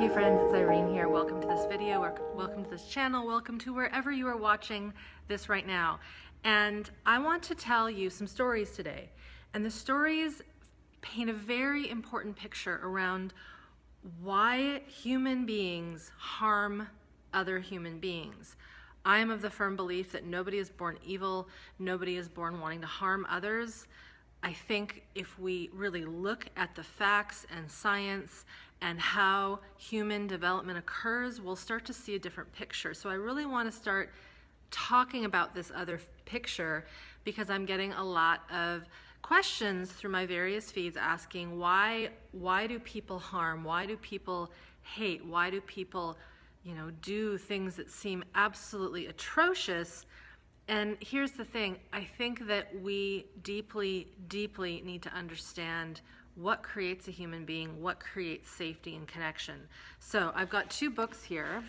Hey friends, it's Irene here. Welcome to this video, or welcome to this channel, welcome to wherever you are watching this right now. And I want to tell you some stories today. And the stories paint a very important picture around why human beings harm other human beings. I am of the firm belief that nobody is born evil, nobody is born wanting to harm others. I think if we really look at the facts and science and how human development occurs, we'll start to see a different picture. So I really want to start talking about this other picture because I'm getting a lot of questions through my various feeds asking why do people harm? Why do people hate? Why do people, do things that seem absolutely atrocious? And here's the thing, I think that we deeply, deeply need to understand what creates a human being, what creates safety and connection. So I've got two books here.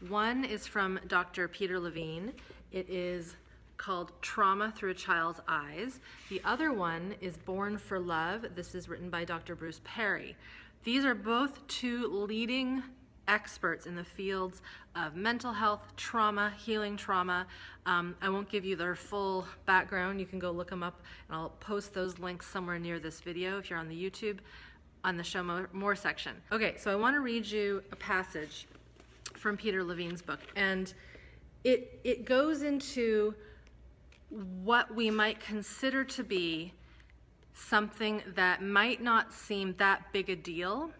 One is from Dr. Peter Levine. It is called Trauma Through a Child's Eyes. The other one is Born for Love. This is written by Dr. Bruce Perry. These are both two leading experts in the fields of mental health, trauma, healing trauma. I won't give you their full background. You can go look them up, and I'll post those links somewhere near this video if you're on the YouTube, on the Show More section. Okay, so I want to read you a passage from Peter Levine's book, and it goes into what we might consider to be something that might not seem that big a deal,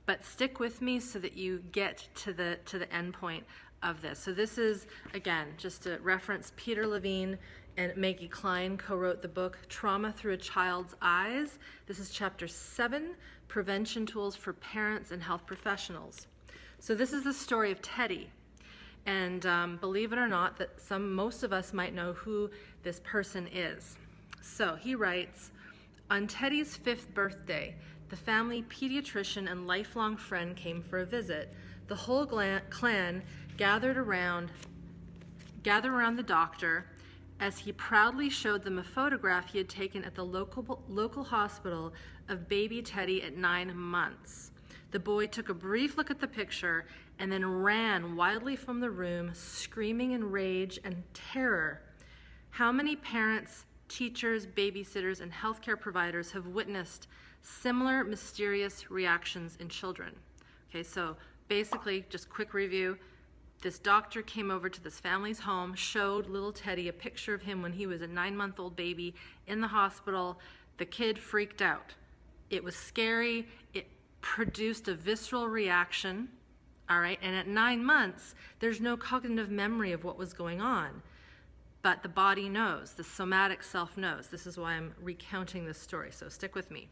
but stick with me so that you get to the end point of this. So this is, again, just to reference, Peter Levine and Maggie Kline co-wrote the book Trauma Through a Child's Eyes. This is chapter 7, Prevention Tools for Parents and Health Professionals. So this is the story of Teddy. And believe it or not, that most of us might know who this person is. So he writes, on Teddy's 5th birthday, the family pediatrician and lifelong friend came for a visit. The whole clan gathered around the doctor as he proudly showed them a photograph he had taken at the local hospital of baby Teddy at 9 months. The boy took a brief look at the picture and then ran wildly from the room, screaming in rage and terror. How many parents, teachers, babysitters, and healthcare providers have witnessed similar mysterious reactions in children? Okay, so basically, just quick review. This doctor came over to this family's home, showed little Teddy a picture of him when he was a 9-month-old baby in the hospital. The kid freaked out. It was scary. It produced a visceral reaction, all right? And at 9 months, there's no cognitive memory of what was going on. But the body knows, the somatic self knows. This is why I'm recounting this story, so stick with me.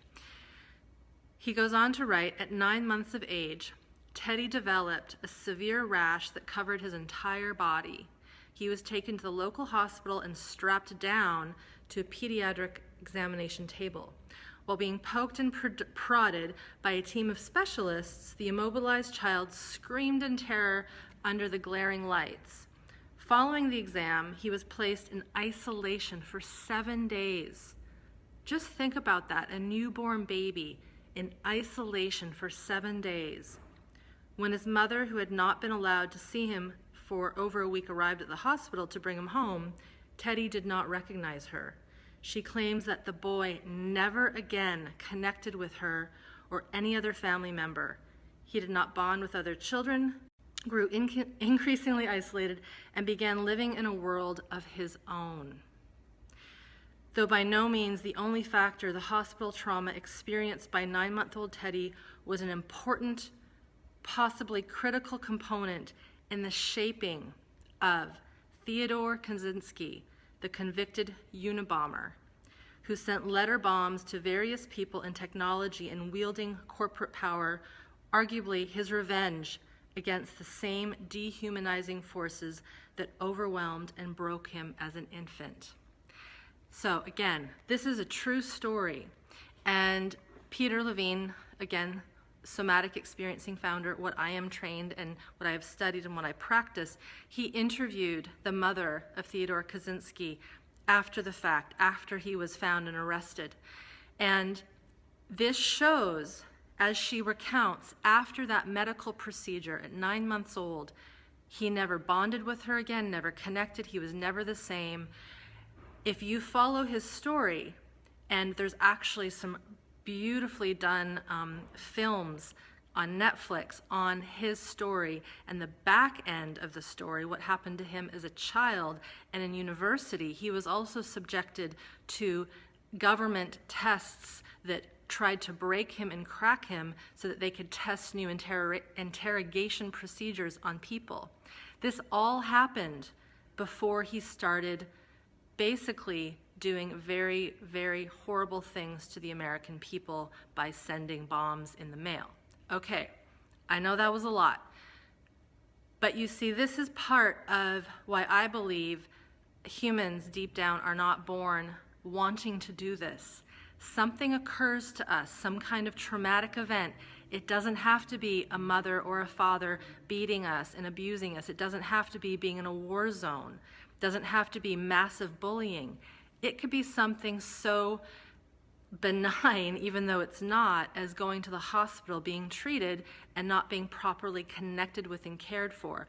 He goes on to write, at 9 months of age, Teddy developed a severe rash that covered his entire body. He was taken to the local hospital and strapped down to a pediatric examination table. While being poked and prodded by a team of specialists, the immobilized child screamed in terror under the glaring lights. Following the exam, he was placed in isolation for 7 days. Just think about that, a newborn baby in isolation for 7 days. When his mother, who had not been allowed to see him for over a week, arrived at the hospital to bring him home, Teddy did not recognize her. She claims that the boy never again connected with her or any other family member. He did not bond with other children, grew increasingly isolated, and began living in a world of his own. Though by no means the only factor, the hospital trauma experienced by 9-month-old Teddy was an important, possibly critical component in the shaping of Theodore Kaczynski, the convicted Unabomber, who sent letter bombs to various people in technology and wielding corporate power, arguably his revenge against the same dehumanizing forces that overwhelmed and broke him as an infant. So again, this is a true story. And Peter Levine, again, somatic experiencing founder, what I am trained and what I have studied and what I practice, he interviewed the mother of Theodore Kaczynski after the fact, after he was found and arrested. And this shows as she recounts, after that medical procedure at 9 months old, he never bonded with her again, never connected. He was never the same. If you follow his story, and there's actually some beautifully done films on Netflix on his story and the back end of the story, what happened to him as a child and in university. He was also subjected to government tests that tried to break him and crack him so that they could test new interrogation procedures on people. This all happened before he started basically doing very, very horrible things to the American people by sending bombs in the mail. Okay, I know that was a lot, but you see, this is part of why I believe humans deep down are not born wanting to do this. Something occurs to us, some kind of traumatic event. It doesn't have to be a mother or a father beating us and abusing us. It doesn't have to be being in a war zone. It doesn't have to be massive bullying. It could be something so benign, even though it's not, as going to the hospital, being treated, and not being properly connected with and cared for.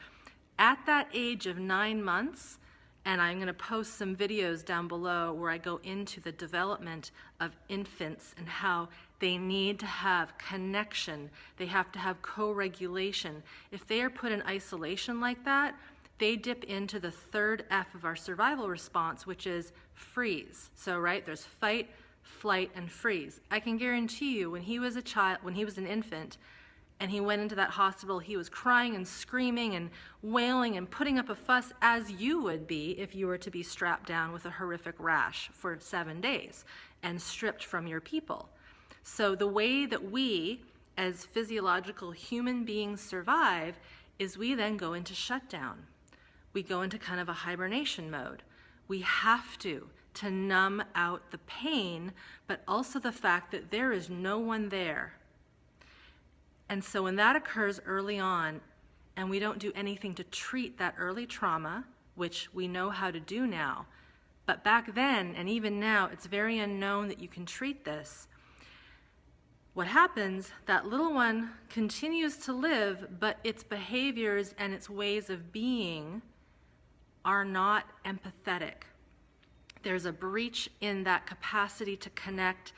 At that age of 9 months, and I'm going to post some videos down below where I go into the development of infants and how they need to have connection. They have to have co-regulation. If they are put in isolation like that, they dip into the third F of our survival response, which is freeze. So, right, there's fight, flight, and freeze. I can guarantee you when he was a child, when he was an infant, and he went into that hospital, he was crying and screaming and wailing and putting up a fuss, as you would be if you were to be strapped down with a horrific rash for 7 days and stripped from your people. So the way that we, as physiological human beings, survive is we then go into shutdown. We go into kind of a hibernation mode. We have to numb out the pain, but also the fact that there is no one there. And so when that occurs early on, and we don't do anything to treat that early trauma, which we know how to do now, but back then, and even now, it's very unknown that you can treat this. What happens, that little one continues to live, but its behaviors and its ways of being are not empathetic. There's a breach in that capacity to connect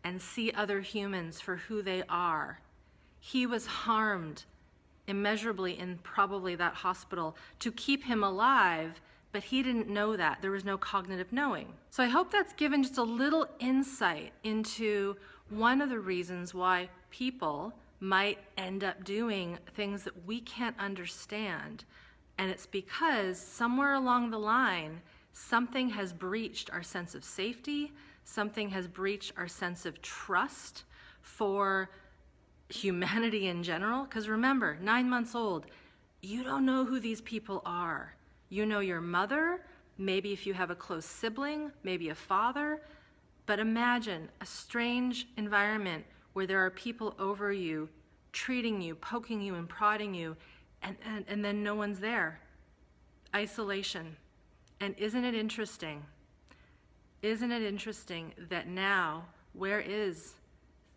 and see other humans for who they are. He was harmed immeasurably in probably that hospital to keep him alive, but he didn't know that. There was no cognitive knowing. So I hope that's given just a little insight into one of the reasons why people might end up doing things that we can't understand. And it's because somewhere along the line, something has breached our sense of safety, something has breached our sense of trust for humanity in general. Because remember, 9 months old, you don't know who these people are. You know your mother, maybe if you have a close sibling, maybe a father, but imagine a strange environment where there are people over you, treating you, poking you and prodding you, and then no one's there. Isolation. And isn't it interesting? Isn't it interesting that now, where is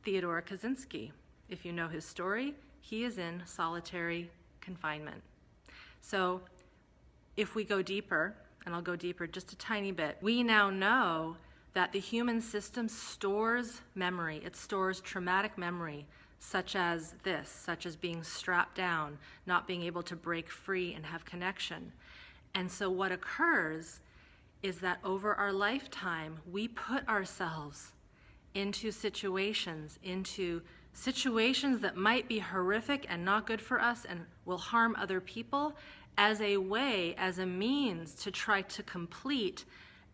Theodore Kaczynski? If you know his story, he is in solitary confinement. So if we go deeper, and I'll go deeper just a tiny bit, we now know that the human system stores memory. It stores traumatic memory, such as this, such as being strapped down, not being able to break free and have connection. And so what occurs is that over our lifetime, we put ourselves into situations that might be horrific and not good for us and will harm other people as a way, as a means to try to complete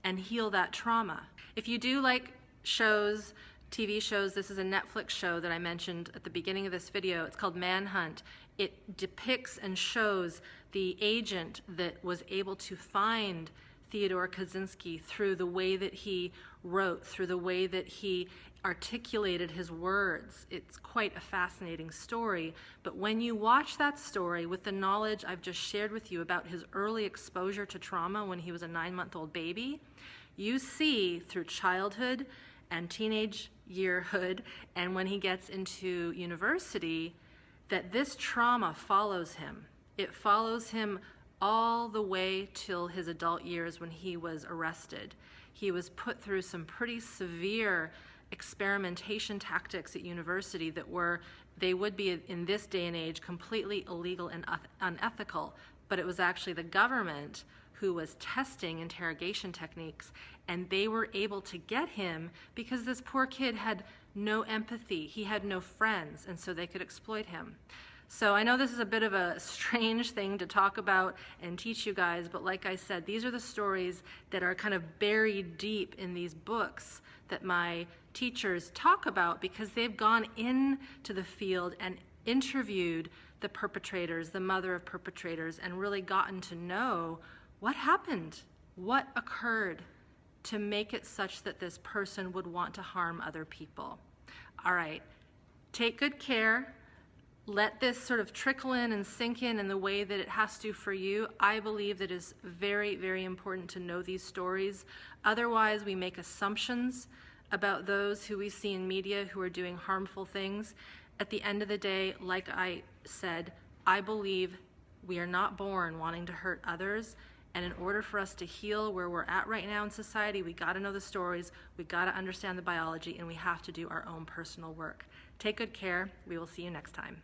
and heal that trauma. If you do like shows, TV shows, this is a Netflix show that I mentioned at the beginning of this video. It's called Manhunt. It depicts and shows the agent that was able to find Theodore Kaczynski through the way that he wrote, through the way that he articulated his words. It's quite a fascinating story. But when you watch that story with the knowledge I've just shared with you about his early exposure to trauma when he was a 9-month-old baby, you see through childhood and teenage yearhood, and when he gets into university, that this trauma follows him. It follows him all the way till his adult years when he was arrested. He was put through some pretty severe experimentation tactics at university that they would be in this day and age completely illegal and unethical, but it was actually the government who was testing interrogation techniques, and they were able to get him because this poor kid had no empathy. He had no friends, and so they could exploit him. So I know this is a bit of a strange thing to talk about and teach you guys, but like I said, these are the stories that are kind of buried deep in these books that my teachers talk about, because they've gone into the field and interviewed the perpetrators, the mother of perpetrators, and really gotten to know what happened, what occurred to make it such that this person would want to harm other people. All right, take good care. Let this sort of trickle in and sink in the way that it has to for you. I believe that it's very, very important to know these stories. Otherwise, we make assumptions about those who we see in media who are doing harmful things. At the end of the day, like I said, I believe we are not born wanting to hurt others. And in order for us to heal where we're at right now in society, we got to know the stories, we got to understand the biology, and we have to do our own personal work. Take good care. We will see you next time.